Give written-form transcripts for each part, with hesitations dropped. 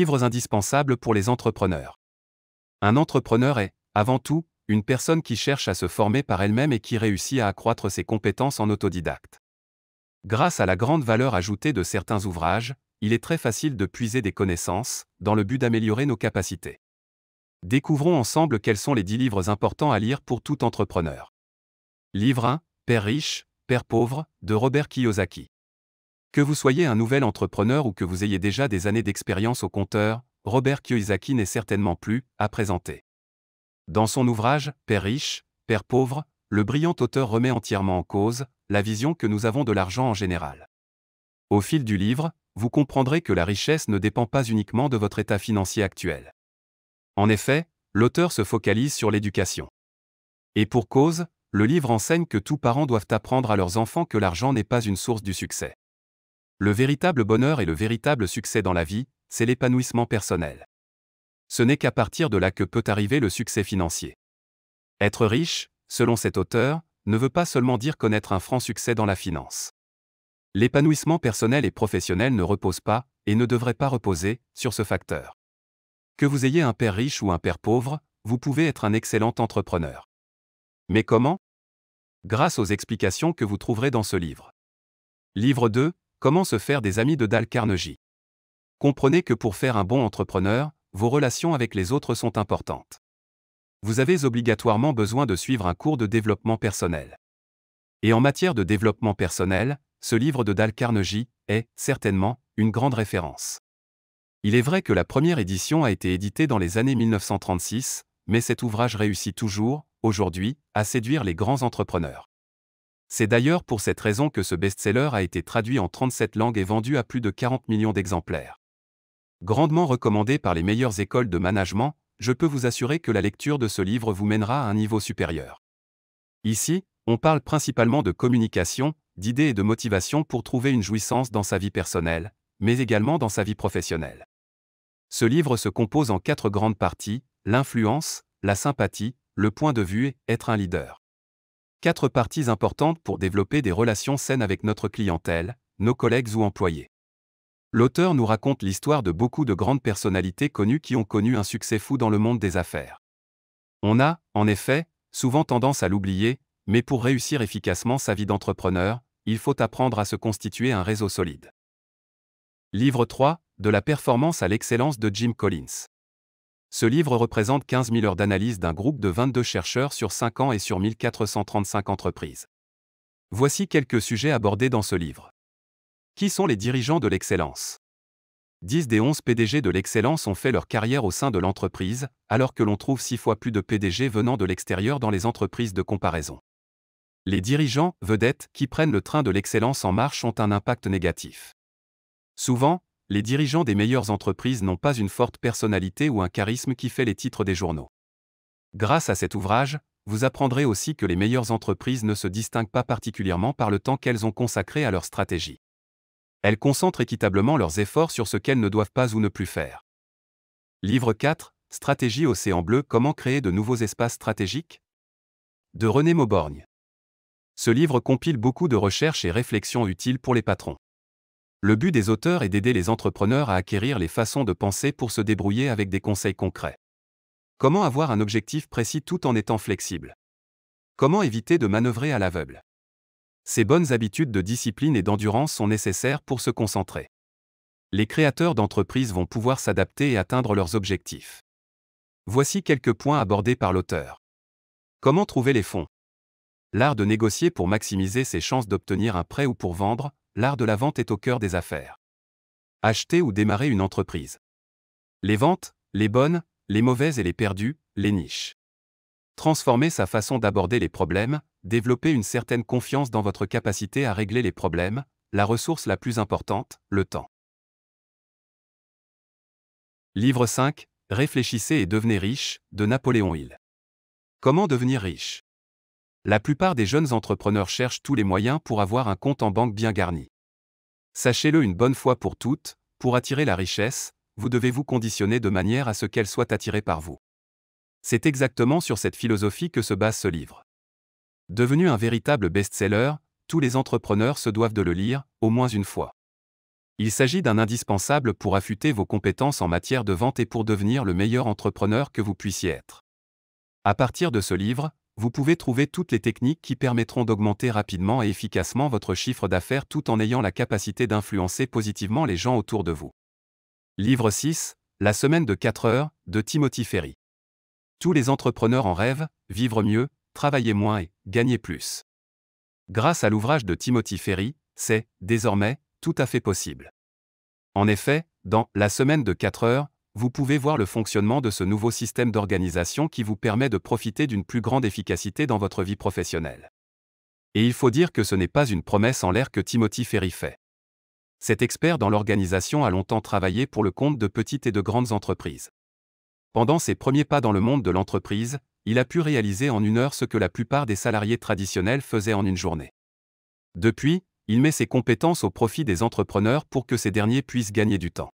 Livres indispensables pour les entrepreneurs. Un entrepreneur est, avant tout, une personne qui cherche à se former par elle-même et qui réussit à accroître ses compétences en autodidacte. Grâce à la grande valeur ajoutée de certains ouvrages, il est très facile de puiser des connaissances, dans le but d'améliorer nos capacités. Découvrons ensemble quels sont les 10 livres importants à lire pour tout entrepreneur. Livre 1, Père riche, Père pauvre, de Robert Kiyosaki. Que vous soyez un nouvel entrepreneur ou que vous ayez déjà des années d'expérience au compteur, Robert Kiyosaki n'est certainement plus à présenter. Dans son ouvrage « Père riche, Père pauvre », le brillant auteur remet entièrement en cause la vision que nous avons de l'argent en général. Au fil du livre, vous comprendrez que la richesse ne dépend pas uniquement de votre état financier actuel. En effet, l'auteur se focalise sur l'éducation. Et pour cause, le livre enseigne que tous parents doivent apprendre à leurs enfants que l'argent n'est pas une source du succès. Le véritable bonheur et le véritable succès dans la vie, c'est l'épanouissement personnel. Ce n'est qu'à partir de là que peut arriver le succès financier. Être riche, selon cet auteur, ne veut pas seulement dire connaître un franc succès dans la finance. L'épanouissement personnel et professionnel ne repose pas, et ne devrait pas reposer, sur ce facteur. Que vous ayez un père riche ou un père pauvre, vous pouvez être un excellent entrepreneur. Mais comment? Grâce aux explications que vous trouverez dans ce livre. Livre 2, Comment se faire des amis de Dale Carnegie. Comprenez que pour faire un bon entrepreneur, vos relations avec les autres sont importantes. Vous avez obligatoirement besoin de suivre un cours de développement personnel. Et en matière de développement personnel, ce livre de Dale Carnegie est, certainement, une grande référence. Il est vrai que la première édition a été éditée dans les années 1936, mais cet ouvrage réussit toujours, aujourd'hui, à séduire les grands entrepreneurs. C'est d'ailleurs pour cette raison que ce best-seller a été traduit en 37 langues et vendu à plus de 40 millions d'exemplaires. Grandement recommandé par les meilleures écoles de management, je peux vous assurer que la lecture de ce livre vous mènera à un niveau supérieur. Ici, on parle principalement de communication, d'idées et de motivation pour trouver une jouissance dans sa vie personnelle, mais également dans sa vie professionnelle. Ce livre se compose en 4 grandes parties, l'influence, la sympathie, le point de vue et être un leader. 4 parties importantes pour développer des relations saines avec notre clientèle, nos collègues ou employés. L'auteur nous raconte l'histoire de beaucoup de grandes personnalités connues qui ont connu un succès fou dans le monde des affaires. On a, en effet, souvent tendance à l'oublier, mais pour réussir efficacement sa vie d'entrepreneur, il faut apprendre à se constituer un réseau solide. Livre 3, De la performance à l'excellence de Jim Collins. Ce livre représente 15 000 heures d'analyse d'un groupe de 22 chercheurs sur 5 ans et sur 1435 entreprises. Voici quelques sujets abordés dans ce livre. Qui sont les dirigeants de l'excellence? 10 des 11 PDG de l'excellence ont fait leur carrière au sein de l'entreprise, alors que l'on trouve 6 fois plus de PDG venant de l'extérieur dans les entreprises de comparaison. Les dirigeants, vedettes, qui prennent le train de l'excellence en marche ont un impact négatif. Souvent, les dirigeants des meilleures entreprises n'ont pas une forte personnalité ou un charisme qui fait les titres des journaux. Grâce à cet ouvrage, vous apprendrez aussi que les meilleures entreprises ne se distinguent pas particulièrement par le temps qu'elles ont consacré à leur stratégie. Elles concentrent équitablement leurs efforts sur ce qu'elles ne doivent pas ou ne plus faire. Livre 4, Stratégie Océan Bleu, comment créer de nouveaux espaces stratégiques? De René Mauborgne. Ce livre compile beaucoup de recherches et réflexions utiles pour les patrons. Le but des auteurs est d'aider les entrepreneurs à acquérir les façons de penser pour se débrouiller avec des conseils concrets. Comment avoir un objectif précis tout en étant flexible? Comment éviter de manœuvrer à l'aveugle? Ces bonnes habitudes de discipline et d'endurance sont nécessaires pour se concentrer. Les créateurs d'entreprises vont pouvoir s'adapter et atteindre leurs objectifs. Voici quelques points abordés par l'auteur. Comment trouver les fonds? L'art de négocier pour maximiser ses chances d'obtenir un prêt ou pour vendre, l'art de la vente est au cœur des affaires. Acheter ou démarrer une entreprise. Les ventes, les bonnes, les mauvaises et les perdues, les niches. Transformer sa façon d'aborder les problèmes, développer une certaine confiance dans votre capacité à régler les problèmes, la ressource la plus importante, le temps. Livre 5, Réfléchissez et devenez riche, de Napoléon Hill. Comment devenir riche? La plupart des jeunes entrepreneurs cherchent tous les moyens pour avoir un compte en banque bien garni. Sachez-le une bonne fois pour toutes, pour attirer la richesse, vous devez vous conditionner de manière à ce qu'elle soit attirée par vous. C'est exactement sur cette philosophie que se base ce livre. Devenu un véritable best-seller, tous les entrepreneurs se doivent de le lire, au moins une fois. Il s'agit d'un indispensable pour affûter vos compétences en matière de vente et pour devenir le meilleur entrepreneur que vous puissiez être. À partir de ce livre, vous pouvez trouver toutes les techniques qui permettront d'augmenter rapidement et efficacement votre chiffre d'affaires tout en ayant la capacité d'influencer positivement les gens autour de vous. Livre 6, La semaine de 4 heures, de Timothy Ferry. Tous les entrepreneurs en rêvent, vivre mieux, travailler moins et gagner plus. Grâce à l'ouvrage de Timothy Ferry, c'est, désormais, tout à fait possible. En effet, dans La semaine de 4 heures, vous pouvez voir le fonctionnement de ce nouveau système d'organisation qui vous permet de profiter d'une plus grande efficacité dans votre vie professionnelle. Et il faut dire que ce n'est pas une promesse en l'air que Timothy Ferry fait. Cet expert dans l'organisation a longtemps travaillé pour le compte de petites et de grandes entreprises. Pendant ses premiers pas dans le monde de l'entreprise, il a pu réaliser en 1 heure ce que la plupart des salariés traditionnels faisaient en 1 journée. Depuis, il met ses compétences au profit des entrepreneurs pour que ces derniers puissent gagner du temps.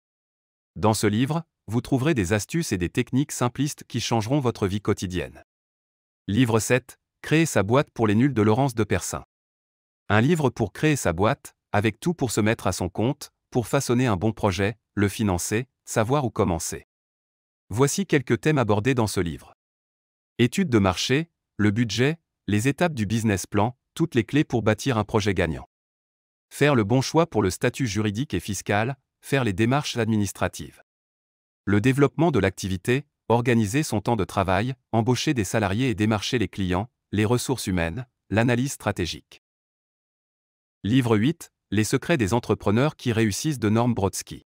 Dans ce livre, vous trouverez des astuces et des techniques simplistes qui changeront votre vie quotidienne. Livre 7, Créer sa boîte pour les nuls de Laurence de Persin. Un livre pour créer sa boîte, avec tout pour se mettre à son compte, pour façonner un bon projet, le financer, savoir où commencer. Voici quelques thèmes abordés dans ce livre. Étude de marché, le budget, les étapes du business plan, toutes les clés pour bâtir un projet gagnant. Faire le bon choix pour le statut juridique et fiscal, faire les démarches administratives. Le développement de l'activité, organiser son temps de travail, embaucher des salariés et démarcher les clients, les ressources humaines, l'analyse stratégique. Livre 8, Les secrets des entrepreneurs qui réussissent de Norm Brodsky.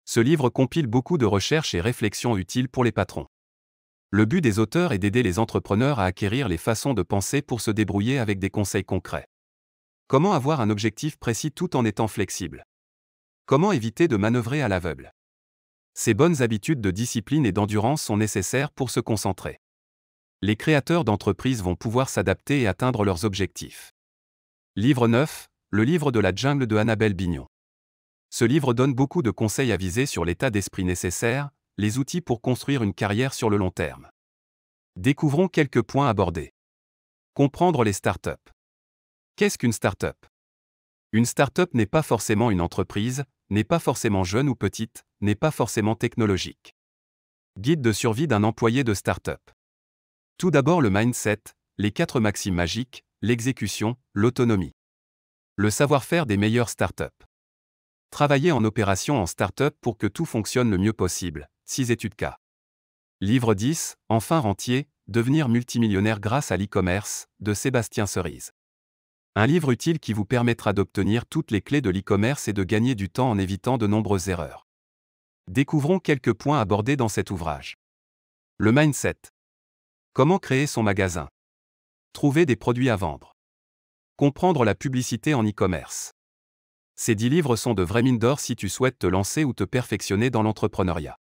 Ce livre compile beaucoup de recherches et réflexions utiles pour les patrons. Le but des auteurs est d'aider les entrepreneurs à acquérir les façons de penser pour se débrouiller avec des conseils concrets. Comment avoir un objectif précis tout en étant flexible? Comment éviter de manœuvrer à l'aveugle? Ces bonnes habitudes de discipline et d'endurance sont nécessaires pour se concentrer. Les créateurs d'entreprises vont pouvoir s'adapter et atteindre leurs objectifs. Livre 9, Le livre de la jungle de Annabelle Bignon. Ce livre donne beaucoup de conseils avisés sur l'état d'esprit nécessaire, les outils pour construire une carrière sur le long terme. Découvrons quelques points abordés. Comprendre les startups. Qu'est-ce qu'une startup? Une startup n'est pas forcément une entreprise, n'est pas forcément jeune ou petite, n'est pas forcément technologique. Guide de survie d'un employé de startup. Tout d'abord le mindset, les 4 maximes magiques, l'exécution, l'autonomie. Le savoir-faire des meilleures startups. Travailler en opération en startup pour que tout fonctionne le mieux possible, 6 études cas. Livre 10, Enfin rentier, devenir multimillionnaire grâce à l'e-commerce, de Sébastien Cerise. Un livre utile qui vous permettra d'obtenir toutes les clés de l'e-commerce et de gagner du temps en évitant de nombreuses erreurs. Découvrons quelques points abordés dans cet ouvrage. Le mindset. Comment créer son magasin? Trouver des produits à vendre. Comprendre la publicité en e-commerce. Ces 10 livres sont de vraies mines d'or si tu souhaites te lancer ou te perfectionner dans l'entrepreneuriat.